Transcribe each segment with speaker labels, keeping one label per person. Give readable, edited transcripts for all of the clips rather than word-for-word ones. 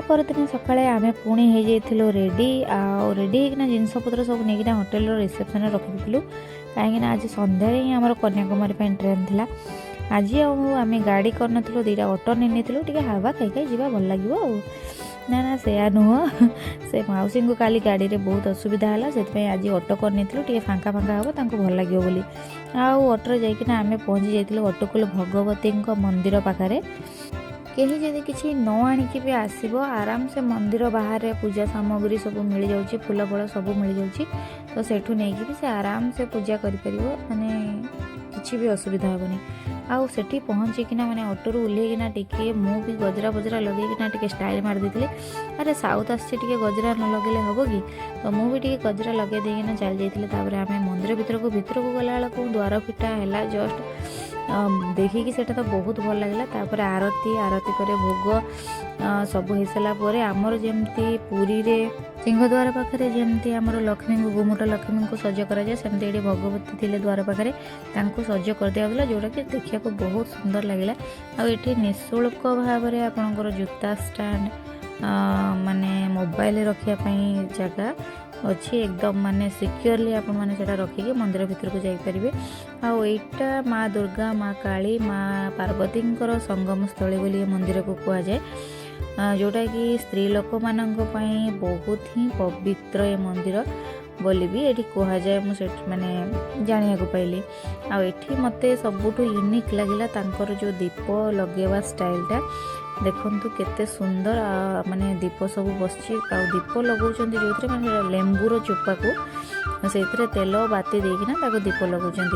Speaker 1: परदिन सकाळे आमे पुणी हो जाइथिलु रेडी रेडी होकिना जिनपतर सब नहीं होटेल रिसेप्शन रखी कहीं आज संध्यार ही आम कन्याकुमारी ट्रेन थिला। आज आम गाड़ी करन दीटा ऑटो नहीं टे हवा खाई जा भल लगे ना ना से नुह से मौसी को काली गाड़ी रे बहुत असुविधा है से आज ऑटो करनी टे फांका फांका हम भल लगे बोली ऑटो जाइकिना आम पहुँची जाइए ऑटोकुल भगवती मंदिर पाखे कहीं जदि किसी न आणिकी भी आसो आराम से मंदिर बाहर पूजा सामग्री सब मिल जाऊँ फूल फल सब मिल जाऊँ तो सेठू नहीं भी से आराम से पूजा कर माने किसी भी असुविधा हेनी आउ सेठी पहुँचिकिना माने ऑटोरू ओह्लैकिना टिके मु भी गजरा बजरा लगेकिना टिके स्टाइल मार देती अरे साउथ आसचे टिके गजरा न लगेले हम कि तो मु भी टिके गजरा लगे देकिना चल जाइए आम मंदिर भितर को गला बेलू द्वार फिटा है जस्ट देखिकी सेटा तो बहुत भल लगे तापर आरती आरती पर भोग सब हो सारापर आमर जमती पुरी रे सिंहद्वार पाखे जमती आमर लक्ष्मी को गुमुट लक्ष्मी को सज कराए सेमती ये भगवती थे द्वार पाखे सज कर दिया जोटा कि देखा बहुत सुंदर लगे आठी निःशुल्क भाव में आपणकर जूता स्टैंड माने मोबाइल रखापी जगह अच्छी एकदम माने सिक्योरली आपण माने सेटा रखिके मंदिर भीतर को जाई परिबे आईटा माँ दुर्गा माँ काली माँ पार्वती संगम स्थली बोली मंदिर को कह जाए जोटा कि स्त्री लोक मानक पई बहुत ही पवित्र ये मंदिर बोली भी ये कह जाए मुझे माने जानिया पाइली आठी मते सबुठ यूनिक लगिला तांकर जो दीप लगेवा स्टाइलटा देखंतु केते सुंदर माने दीप सब बसची दीप लगाउछन जो माने लेंबूर चोपा को से तेल बाती देकिना ताको दीप लगाउछन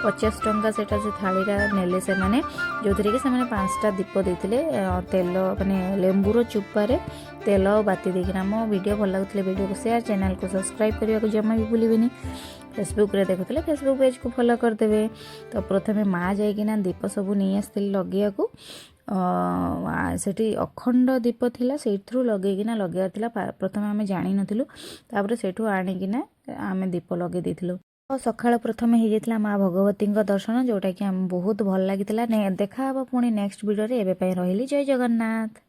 Speaker 1: 50 टंका सेटा से थालीटा नेले से माने जो थी से माने 5टा दीप देथिले तेल माने लेंबूर चोपारे तेल बाती देकिना मो वीडियो भल लगुले वीडियो को शेयर चैनल को सब्सक्राइब करने को जमा भी भूलिबेनी फेसबुक रे देखुले फेसबुक पेज को फॉलो करदेवे तो प्रथमे माँ जाइकिना दीप सब नहीं आसती लगे को सेठी अखंड दीप थिला सेठरू लगेकिना लगेया प्रथमे आमे जानि नथिलु तापर सेठू आनिकिना आमे दीप लगे देथिलु सकाळ प्रथमे हो जाइतिला माँ भगवती दर्शन जोटा कि आम बहुत भल लागितिला देखा हबा पुणी नेक्स्ट वीडियो रे एबे पई रहिली जय जगन्नाथ।